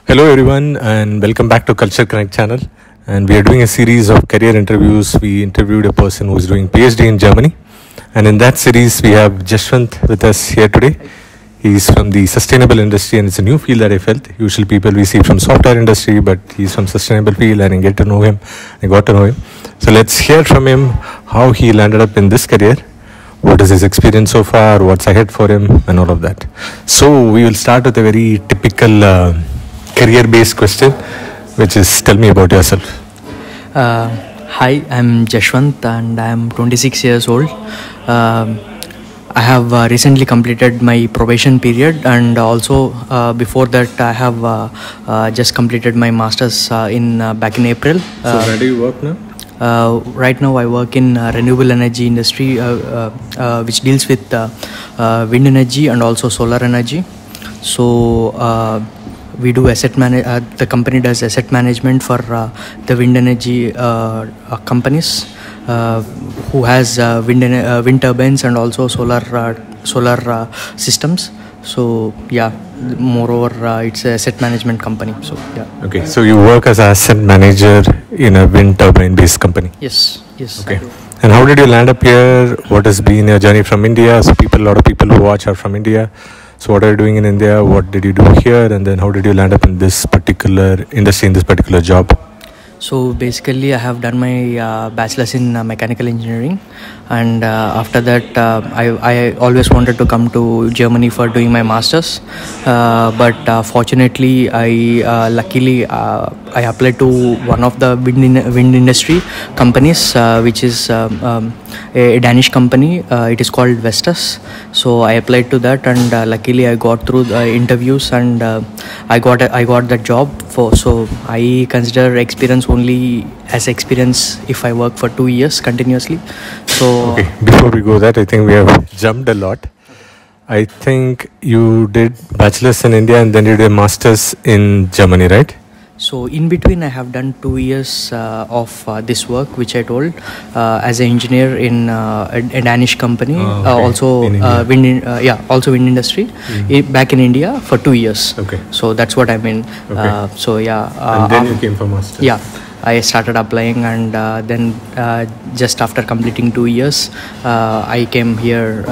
Hello everyone and welcome back to Career Konnect channel, and we are doing a series of career interviews. We interviewed a person who is doing PhD in Germany, and in that series we have Jashwant with us here today. He's from the sustainable industry and it's a new field that I felt. Usually people we see from software industry, but he's from sustainable field and I got to know him. So let's hear from him how he landed up in this career. What is his experience so far, what's ahead for him and all of that. So we will start with a very typical career-based question, which is tell me about yourself. Hi, I'm Jashwant and I'm 26 years old. I have recently completed my probation period, and also before that I have just completed my master's back in April. So where do you work now? Right now I work in renewable energy industry, which deals with wind energy and also solar energy. So we do the company does asset management for the wind energy companies who has wind turbines and also solar systems. So yeah, moreover it's a asset management company. So yeah. Okay, so you work as an asset manager in a wind turbine based company. Yes. Okay. And how did you land up here? What has been your journey from India? So a lot of people who watch are from India. So what are you doing in India? What did you do here? And then how did you land up in this particular industry, in this particular job? So basically I have done my bachelor's in mechanical engineering, and after that I always wanted to come to Germany for doing my master's, but fortunately luckily I applied to one of the wind industry companies, which is a Danish company. It is called Vestas. So I applied to that, and luckily I got through the interviews, and I got that job. So I consider experience only as experience if I work for 2 years continuously. So okay, before we go that, I think we have jumped a lot. I think you did bachelor's in India and then you did a master's in Germany, right? So in between I have done 2 years of this work, which I told as an engineer in a Danish company, also wind industry back in India for 2 years. Okay. So that's what I mean. Okay. So yeah. And then you came for master's. Yeah. I started applying, and then just after completing 2 years, I came here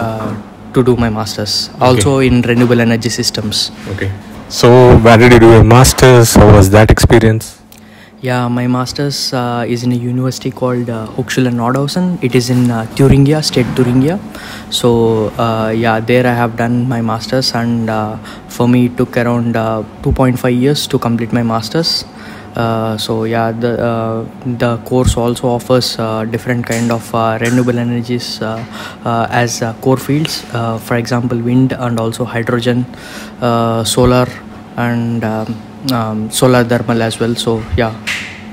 to do my master's, also in renewable energy systems. Okay. So where did you do your master's? How was that experience? Yeah, my master's is in a university called Hochschule Nordhausen. It is in Thuringia, state Thuringia. So yeah, there I have done my master's, and for me it took around 2.5 years to complete my master's. So yeah, the course also offers different kind of renewable energies as core fields. For example, wind and also hydrogen, solar, and solar thermal as well. So yeah,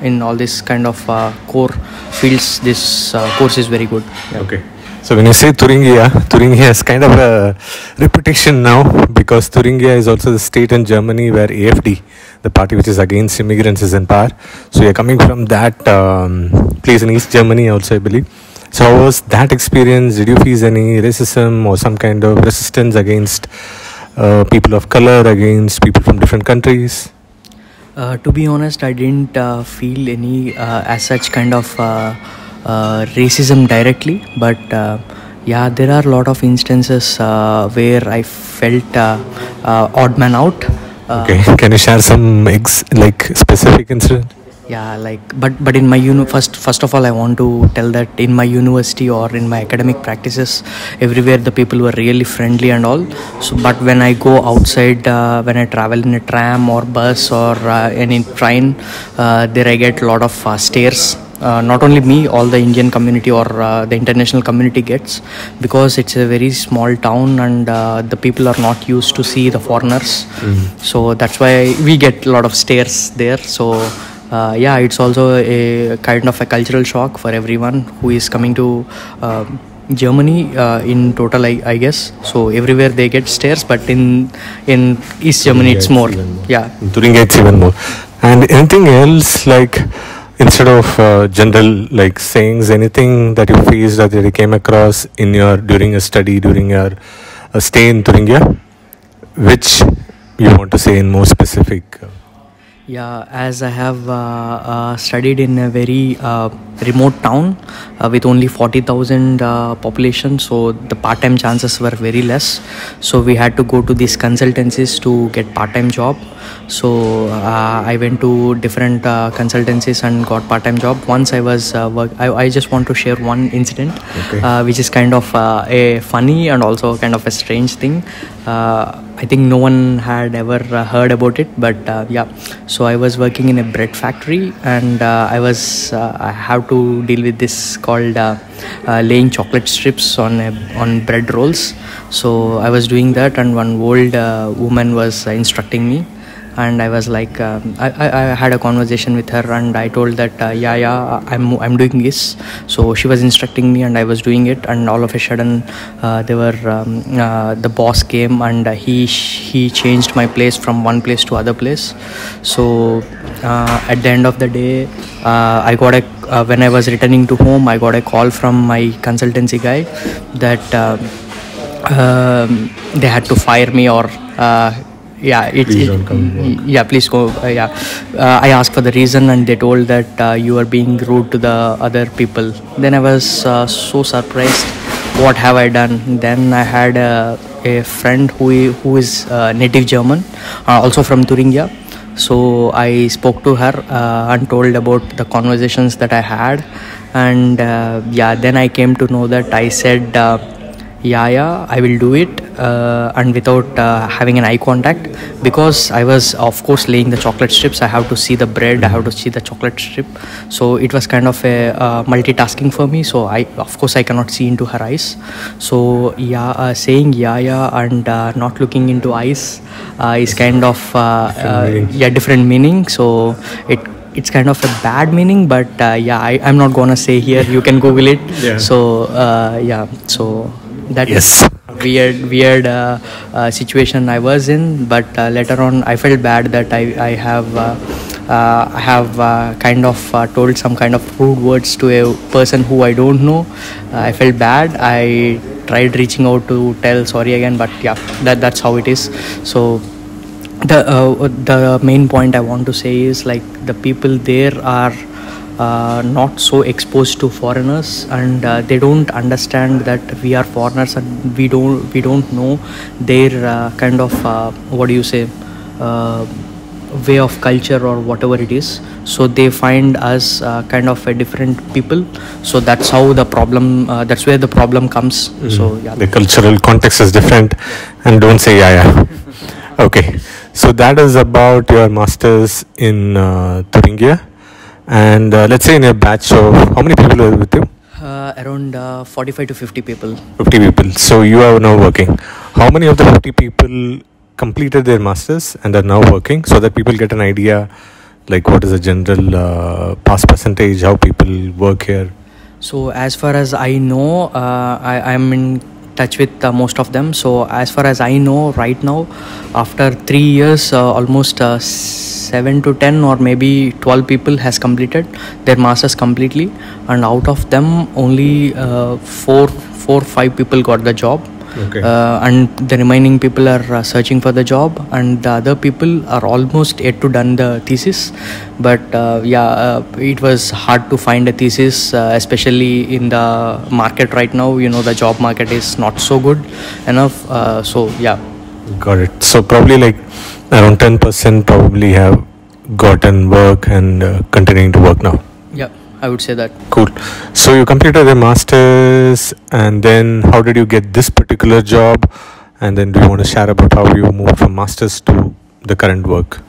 in all this kind of core fields, this course is very good. Yeah. Okay. So when you say Thuringia is kind of a reputation now, because Thuringia is also the state in Germany where AfD, the party which is against immigrants, is in power. So you're coming from that place in East Germany also, I believe. So how was that experience? Did you face any racism or some kind of resistance against people of color, against people from different countries? To be honest, I didn't feel any as such kind of racism directly, but yeah, there are a lot of instances where I felt odd man out. Okay, can you share some specific incident? Yeah, but in my first of all, I want to tell that in my university or in my academic practices, everywhere the people were really friendly and all. So, but when I go outside, when I travel in a tram or bus or any train, there I get a lot of stares. Not only me, all the Indian community or the international community gets, because it's a very small town, and the people are not used to see the foreigners. So that's why we get a lot of stares there. So yeah, it's also a kind of a cultural shock for everyone who is coming to Germany in total, I guess. So everywhere they get stares, but in East Germany it's more. Yeah, in Thuringia it's even more. And anything else, instead of general sayings, anything that you faced or that you came across during a study, during your stay in Thuringia, which you want to say in more specific? Yeah, as I have studied in a very remote town with only 40,000 population, so the part-time chances were very less. So we had to go to these consultancies to get part-time job. So I went to different consultancies and got part-time job. Once I was I just want to share one incident, Okay. which is kind of a funny and also kind of a strange thing. I think no one had ever heard about it, but yeah. So I was working in a bread factory, and I have to deal with this called laying chocolate strips on bread rolls. So I was doing that, and one old woman was instructing me, and I was like, I had a conversation with her, and I told that I'm doing this. So she was instructing me, and I was doing it, and all of a sudden the boss came, and he changed my place from one place to other place. So at the end of the day, I got a when I was returning to home, I got a call from my consultancy guy that they had to fire me, or Please don't come. yeah, please go. I asked for the reason, and they told that you are being rude to the other people. Then I was so surprised. What have I done? Then I had a friend who is native German, also from Thuringia. So I spoke to her and told about the conversations that I had, and then I came to know that I said. I will do it, and without having an eye contact, because I was of course laying the chocolate strips. I have to see the bread, I have to see the chocolate strip, so it was kind of a multitasking for me. So I cannot see into her eyes. So saying and not looking into eyes is kind of different meaning. So it's kind of a bad meaning, but I'm not gonna say here, you can google it. So that is weird situation I was in, but later on I felt bad that I have kind of told some kind of rude words to a person who I don't know. I felt bad. I tried reaching out to tell sorry again, but that's how it is. So the main point I want to say is, like, the people there are not so exposed to foreigners, and they don't understand that we are foreigners, and we don't know their kind of way of culture or whatever it is. So they find us kind of a different people. So that's how the problem that's where the problem comes. So the cultural context is different, and don't say okay. So that is about your masters in Thuringia. And let's say in a batch of how many people are with you? Around 45 to 50 people. 50 people. So you are now working. How many of the 50 people completed their masters and are now working, so that people get an idea, like what is the general pass percentage, how people work here? So as far as I know, I'm in touch with most of them. So as far as I know right now, after 3 years, almost 7 to 10 or maybe 12 people has completed their masters completely, and out of them only 4-5 people got the job. Okay. And the remaining people are searching for the job, and the other people are almost yet to done the thesis. But it was hard to find a thesis, especially in the market right now. The job market is not so good enough. Got it. So probably like around 10% probably have gotten work and continuing to work now. Yeah, I would say that. Cool. So you completed the masters, and then how did you get this particular job? And then do you want to share about how you moved from masters to the current work?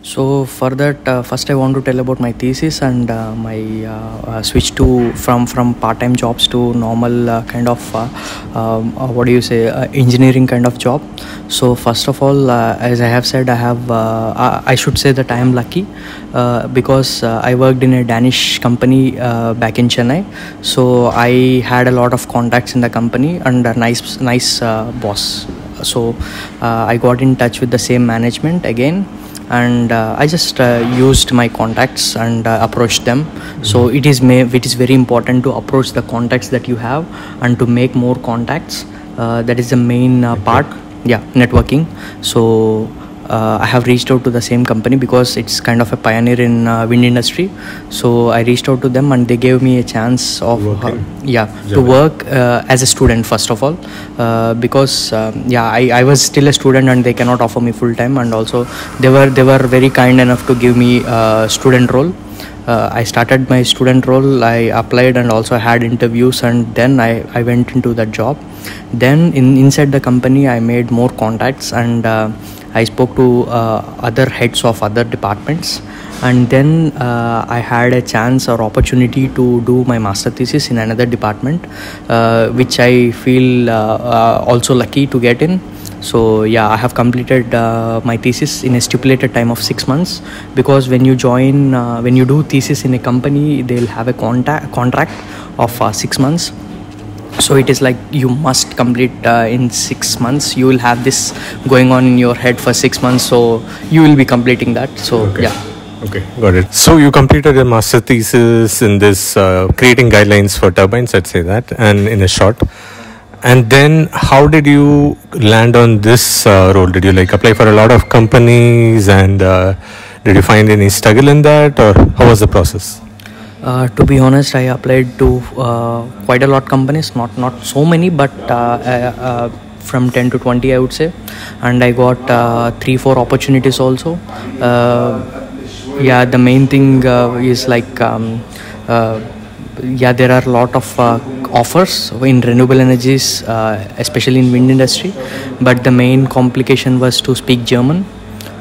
So for that, first I want to tell about my thesis and my switch from part-time jobs to normal kind of engineering kind of job. So first of all, as I have said, I should say that I am lucky because I worked in a Danish company back in Chennai. So I had a lot of contacts in the company and a nice boss. So I got in touch with the same management again, and I just used my contacts and approached them. So it is very important to approach the contacts that you have and to make more contacts. That is the main part. Networking. So I have reached out to the same company because it's kind of a pioneer in wind industry. So I reached out to them and they gave me a chance of to work as a student first of all, because I was still a student and they cannot offer me full time, and also they were very kind enough to give me a student role. I started my student role, I applied and also had interviews, and then I went into that job. Then inside the company I made more contacts, and I spoke to other heads of other departments, and then I had a chance or opportunity to do my master thesis in another department, which I feel also lucky to get in. So yeah, I have completed my thesis in a stipulated time of 6 months, because when you join, when you do thesis in a company, they'll have a contract of 6 months. So it is like you must complete in 6 months. You will have this going on in your head for 6 months, so you will be completing that. So Okay, got it. So you completed a master thesis in this creating guidelines for turbines, I'd say that, and in a short. And then how did you land on this role? Did you like apply for a lot of companies, and did you find any struggle in that, or how was the process? To be honest, I applied to quite a lot companies, not so many, but from 10 to 20 I would say, and I got 3-4 opportunities also. The main thing is like there are a lot of offers in renewable energies, especially in wind industry, but the main complication was to speak German.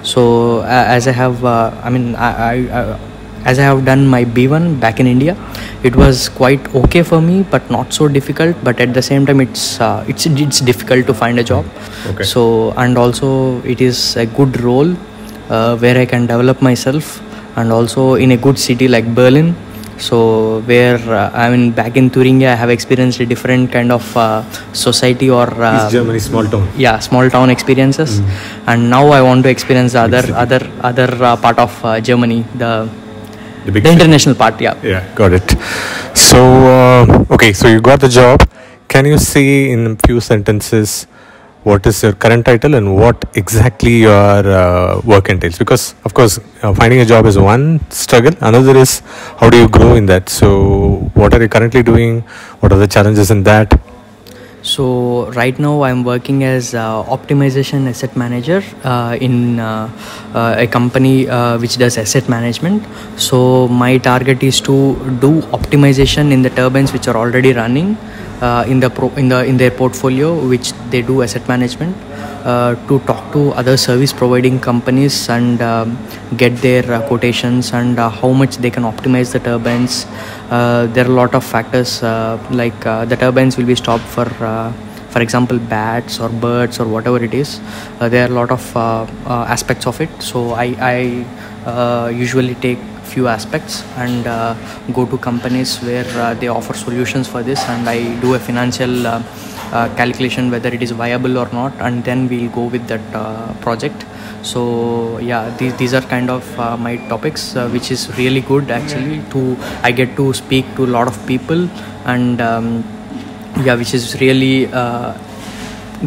So as I have as I have done my B1 back in India, it was quite okay for me, but not so difficult. But at the same time, it's difficult to find a job. Okay. So, and also it is a good role where I can develop myself, and also in a good city like Berlin. So where back in Thuringia, I have experienced a different kind of society or East Germany, small town. Yeah, small town experiences, and now I want to experience the other part of Germany, the international part. Yeah, got it. So okay, so you got the job. Can you say in a few sentences what is your current title and what exactly your work entails? Because of course finding a job is one struggle, another is how do you grow in that. So what are you currently doing? What are the challenges in that? So right now I'm working as optimization asset manager in a company which does asset management. So my target is to do optimization in the turbines which are already running in their portfolio, which they do asset management, to talk to other service providing companies and get their quotations and how much they can optimize the turbines. There are a lot of factors like the turbines will be stopped for example bats or birds or whatever it is. There are a lot of aspects of it. So I usually take few aspects and go to companies where they offer solutions for this, and I do a financial calculation whether it is viable or not, and then we'll go with that project. So these are kind of my topics, which is really good actually. I get to speak to a lot of people, and which is really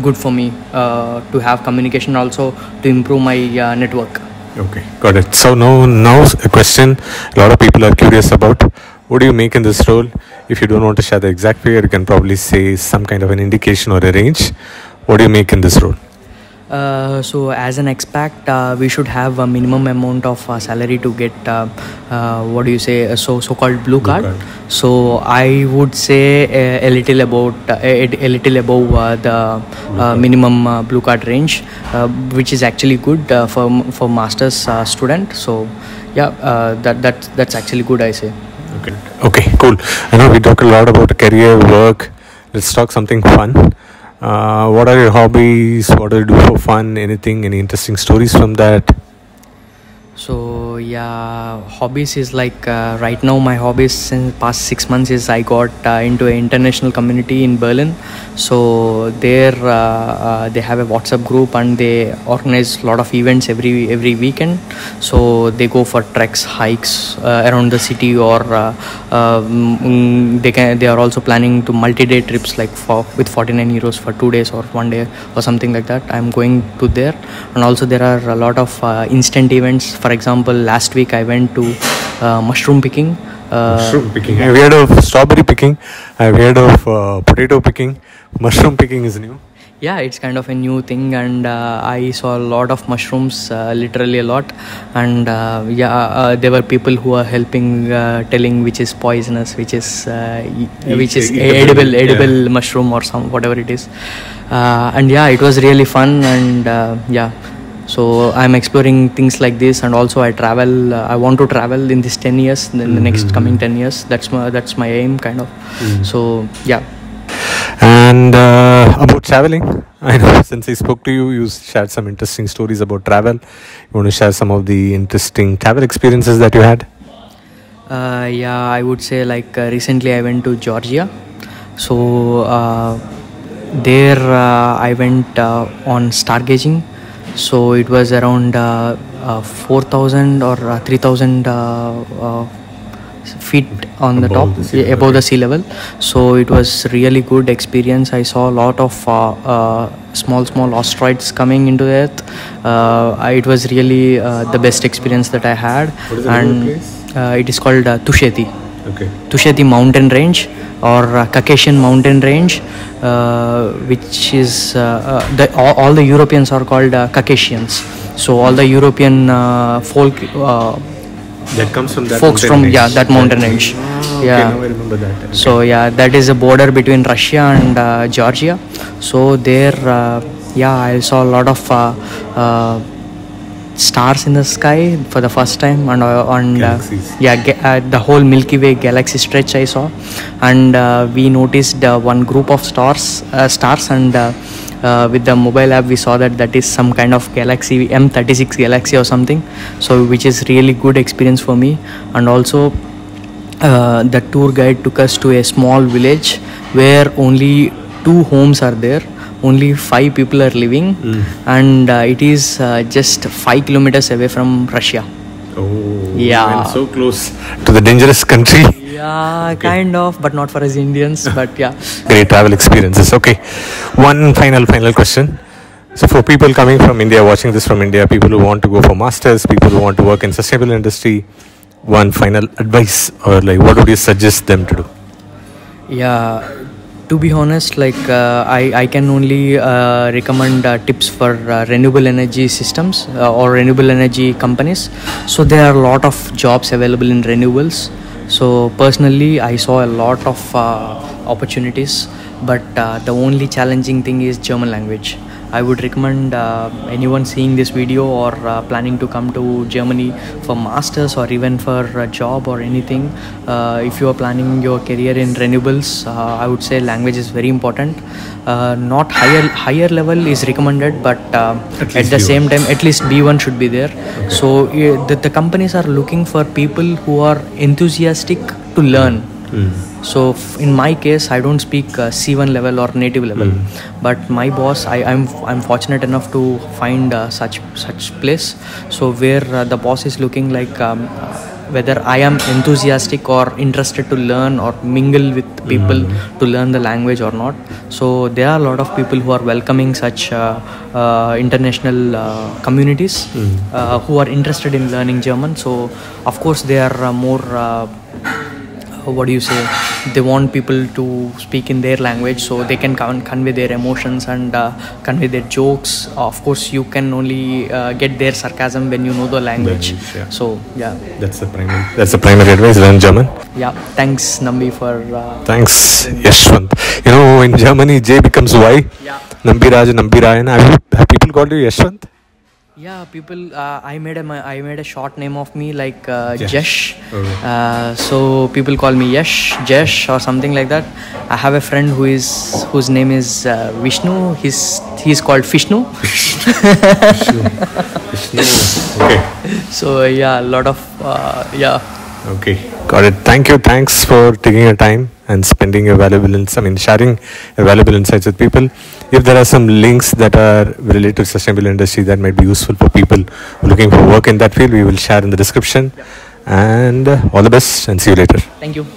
good for me to have communication, also to improve my network. Okay, got it. So now a question a lot of people are curious about: what do you make in this role? If you don't want to share the exact figure, you can probably say some kind of an indication or a range. What do you make in this role? So as an expat, we should have a minimum amount of salary to get so-called blue card. So I would say a little above the minimum blue card range, which is actually good for master's student. So that's actually good, I say. Okay, cool. I know we talk a lot about career, work. Let's talk something fun. What are your hobbies? What do you do for fun? Any interesting stories from that? So yeah, hobbies is like right now my hobbies since past 6 months is I got into an international community in Berlin. So there they have a WhatsApp group and they organize a lot of events every weekend. So they go for treks, hikes around the city, or they are also planning to multi-day trips like with 49 euros for 2 days or 1 day or something like that. I'm going to there, and also there are a lot of instant events. For example, last week I went to mushroom picking. Mushroom picking. I've heard of strawberry picking. I've heard of potato picking. Mushroom picking is new. Yeah, it's kind of a new thing, and I saw a lot of mushrooms, literally a lot. And there were people who are helping, telling which is poisonous, which is edible mushroom or some whatever it is. And yeah, it was really fun, and yeah. So I'm exploring things like this, and also I travel. I want to travel in this 10 years, in the next coming 10 years. That's my aim, kind of. So yeah. And about traveling, I know since I spoke to you, you shared some interesting stories about travel. You want to share some of the interesting travel experiences that you had? Yeah, I would say like recently I went to Georgia. So there I went on stargazing. So it was around 4,000 or 3,000 feet on the top, above the sea level. So it was really good experience. I saw a lot of small asteroids coming into the earth. It was really the best experience that I had. What is the name of the place? It is called Tusheti. Okay. Tusheti mountain range, or Caucasian mountain range, which is all the Europeans are called Caucasians. So all the European folk that comes from that folks from range. that mountain range. Okay, Yeah. now I remember that. Okay. So yeah, that is a border between Russia and Georgia. So there, I saw a lot of stars in the sky for the first time, and Galaxies. the whole Milky Way galaxy stretch I saw, and we noticed one group of stars, and with the mobile app we saw that is some kind of galaxy, M36 galaxy or something. So which is really good experience for me. And also the tour guide took us to a small village where only 2 homes are there. Only 5 people are living, and it is just 5 kilometers away from Russia. Oh, Yeah. and so close to the dangerous country. Yeah, kind of, but not for us Indians. But yeah. Great travel experiences. Okay, one final question. So for people coming from India, watching this from India, people who want to go for masters, people who want to work in sustainable industry, one final advice, or like what would you suggest them to do? Yeah, to be honest, like I can only recommend tips for renewable energy systems or renewable energy companies. So there are a lot of jobs available in renewables. So personally I saw a lot of opportunities, but the only challenging thing is German language. I would recommend anyone seeing this video or planning to come to Germany for masters or even for a job or anything. If you are planning your career in renewables, I would say language is very important. Not higher level is recommended, but at the same time at least B1 should be there. Okay. So the companies are looking for people who are enthusiastic to learn. So in my case I don't speak C1 level or native level, but my boss, I'm fortunate enough to find such place. So where the boss is looking like whether I am enthusiastic or interested to learn or mingle with people to learn the language or not. So there are a lot of people who are welcoming such international communities who are interested in learning German. So of course they are more what do you say, they want people to speak in their language so they can convey their emotions and convey their jokes. Of course you can only get their sarcasm when you know the language. Yeah. So yeah, That's the primary advice. Learn German. Yeah, thanks Nambi for Thanks Yashwant. You know, in Germany J becomes Y. Yeah. Nambiraj and Nambirayan. Have people called you Yashwant? Yeah, people. I made a short name of me like Yash. Jesh. Okay. So people call me Jesh or something like that. I have a friend whose name is Vishnu. He's called Vishnu. Vishnu. Okay. So yeah, a lot of yeah. Okay, got it. Thank you. Thanks for taking your time and spending your valuable sharing your valuable insights with people. If there are some links that are related to sustainable industry that might be useful for people looking for work in that field, we will share in the description. And all the best and see you later. Thank you.